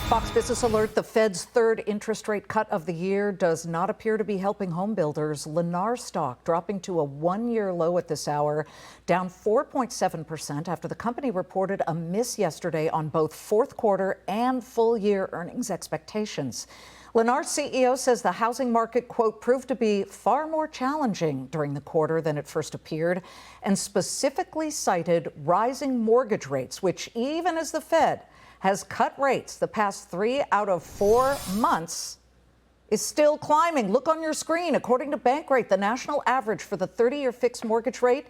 Fox Business Alert, the Fed's third interest rate cut of the year does not appear to be helping home builders. Lennar stock dropping to a one-year low at this hour, down 4.7% after the company reported a miss yesterday on both fourth quarter and full-year earnings expectations. Lennar's CEO says the housing market, quote, proved to be far more challenging during the quarter than it first appeared, and specifically cited rising mortgage rates, which even as the Fed has cut rates the past 3 out of 4 months, is still climbing. Look on your screen. According to Bankrate, the national average for the 30-year fixed mortgage rate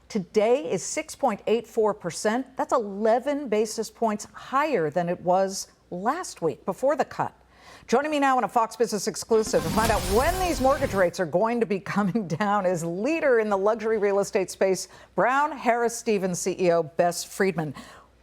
today is 6.84%. That's 11 basis points higher than it was last week before the cut. Joining me now on a Fox Business exclusive to find out when these mortgage rates are going to be coming down is leader in the luxury real estate space, Brown Harris Stevens CEO Bess Freedman.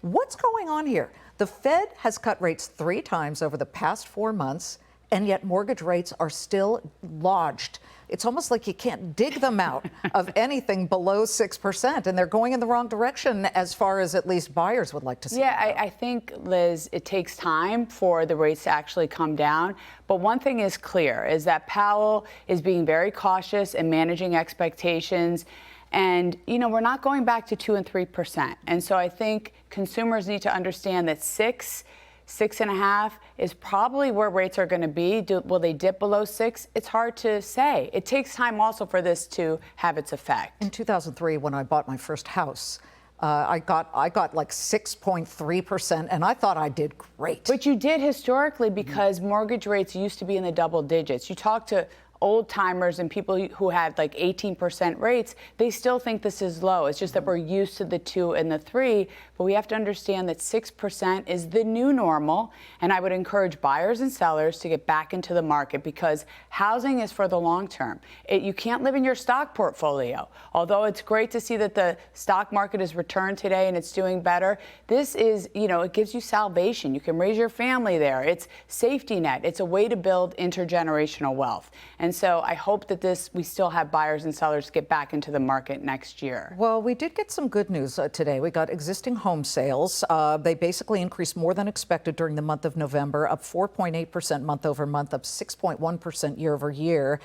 What's going on here? The Fed has cut rates 3 times over the past 4 months, and yet mortgage rates are still lodged. It's almost like you can't dig them out of anything below 6%, and they're going in the wrong direction as far as at least buyers would like to see. Yeah, I think, Liz, it takes time for the rates to actually come down. But one thing is clear, is that Powell is being very cautious and managing expectations. And, you know, we're not going back to 2 and 3%. And so I think consumers need to understand that 6.5 is probably where rates are going to be. Will they dip below 6? It's hard to say. It takes time also for this to have its effect. In 2003, when I bought my first house, I got like 6.3%, and I thought I did great. But you did historically because mortgage rates used to be in the double digits. You talk to old timers and people who had like 18% rates, they still think this is low. It's just that we're used to the 2 and the 3, but we have to understand that 6% is the new normal. And I would encourage buyers and sellers to get back into the market because housing is for the long term. You can't live in your stock portfolio. Although it's great to see that the stock market has returned today and it's doing better, this is, you know, it gives you salvation. You can raise your family there. It's safety net. It's a way to build intergenerational wealth. And so I hope that we still have buyers and sellers get back into the market next year. Well, we did get some good news today. We got existing home sales. They basically increased more than expected during the month of November, up 4.8% month over month, up 6.1% year over year.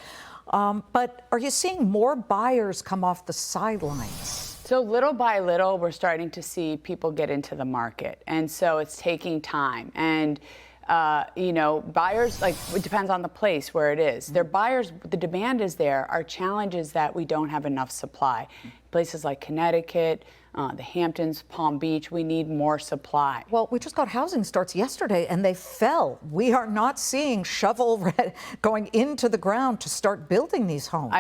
But are you seeing more buyers come off the sidelines? So little by little, we're starting to see people get into the market. And so it's taking time. And you know, buyers, like, it depends on the place where it is. They're buyers, the demand is there. Our challenge is that we don't have enough supply. Places like Connecticut, the Hamptons, Palm Beach, we need more supply. Well, we just got housing starts yesterday and they fell. We are not seeing shovel going into the ground to start building these homes.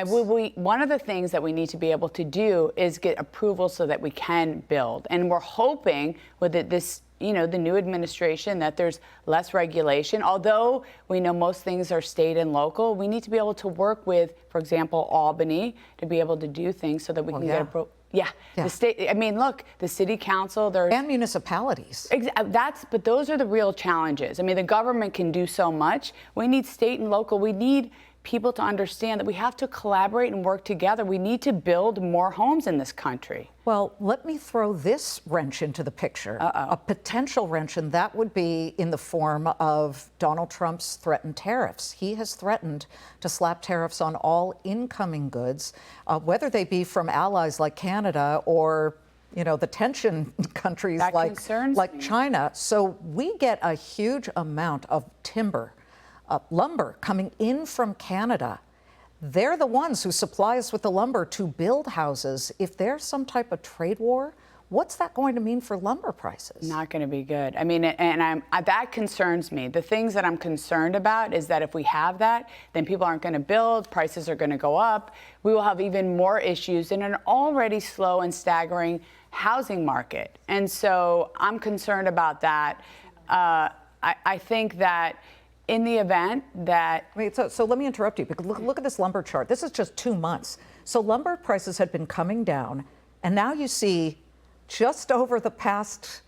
One of the things that we need to be able to do is get approval so that we can build. And we're hoping with this, you know, the new administration that there's less regulation. Although we know most things are state and local, we need to be able to work with, for example, Albany to be able to do things so that we can get approval. Yeah, the state. I mean, look, the city council, and municipalities. But those are the real challenges. I mean, the government can do so much. We need state and local. We need people to understand that we have to collaborate and work together. We need to build more homes in this country. Well, let me throw this wrench into the picture, a potential wrench, and that would be in the form of Donald Trump's threatened tariffs. He has threatened to slap tariffs on all incoming goods, whether they be from allies like Canada or, you know, the tension countries like China. So we get a huge amount of timber, lumber coming in from Canada. They're the ones who supply us with the lumber to build houses. If there's some type of trade war, what's that going to mean for lumber prices? Not going to be good. I mean, that concerns me. The things that I'm concerned about is that if we have that, then people aren't going to build, prices are going to go up. We will have even more issues in an already slow and staggering housing market. And so I'm concerned about that. I think that in the event that... Wait, so let me interrupt you, because look at this lumber chart. This is just 2 months. So lumber prices had been coming down, and now you see just over the past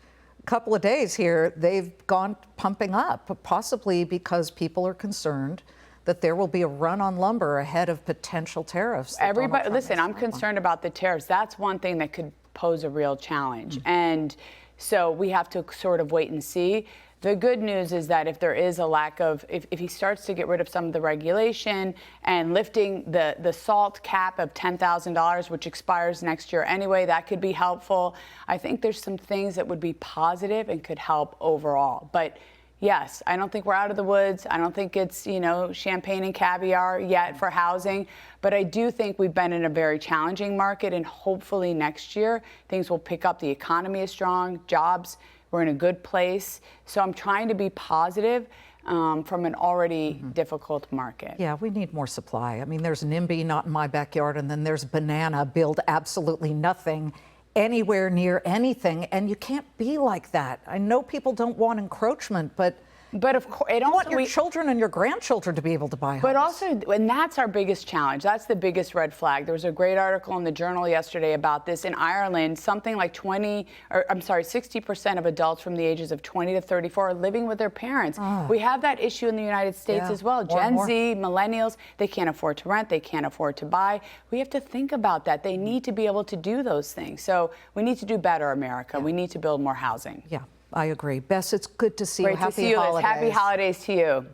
couple of days here, they've gone pumping up, possibly because people are concerned that there will be a run on lumber ahead of potential tariffs. Everybody, listen, I'm concerned about the tariffs. That's one thing that could pose a real challenge. And so we have to sort of wait and see. The good news is that if there is a lack of, if he starts to get rid of some of the regulation and lifting the SALT cap of $10,000, which expires next year anyway, that could be helpful. I think there's some things that would be positive and could help overall. But yes, I don't think we're out of the woods. I don't think it's, champagne and caviar yet for housing. But I do think we've been in a very challenging market, and hopefully next year things will pick up. The economy is strong, jobs, we're in a good place. So I'm trying to be positive from an already difficult market. Yeah, we need more supply. I mean, there's NIMBY, not in my backyard, and then there's banana, build absolutely nothing anywhere near anything, and you can't be like that. I know people don't want encroachment, but of course, you want your children and your grandchildren to be able to buy homes. But also, and that's our biggest challenge. That's the biggest red flag. There was a great article in the Journal yesterday about this. In Ireland, something like 60% of adults from the ages of 20 to 34 are living with their parents. We have that issue in the United States as well. Gen Z, millennials, they can't afford to rent, they can't afford to buy. We have to think about that. They need to be able to do those things. So we need to do better, America. We need to build more housing. Yeah, I agree. Bess, it's good to see you. Great to see you, Liz. Happy holidays to you.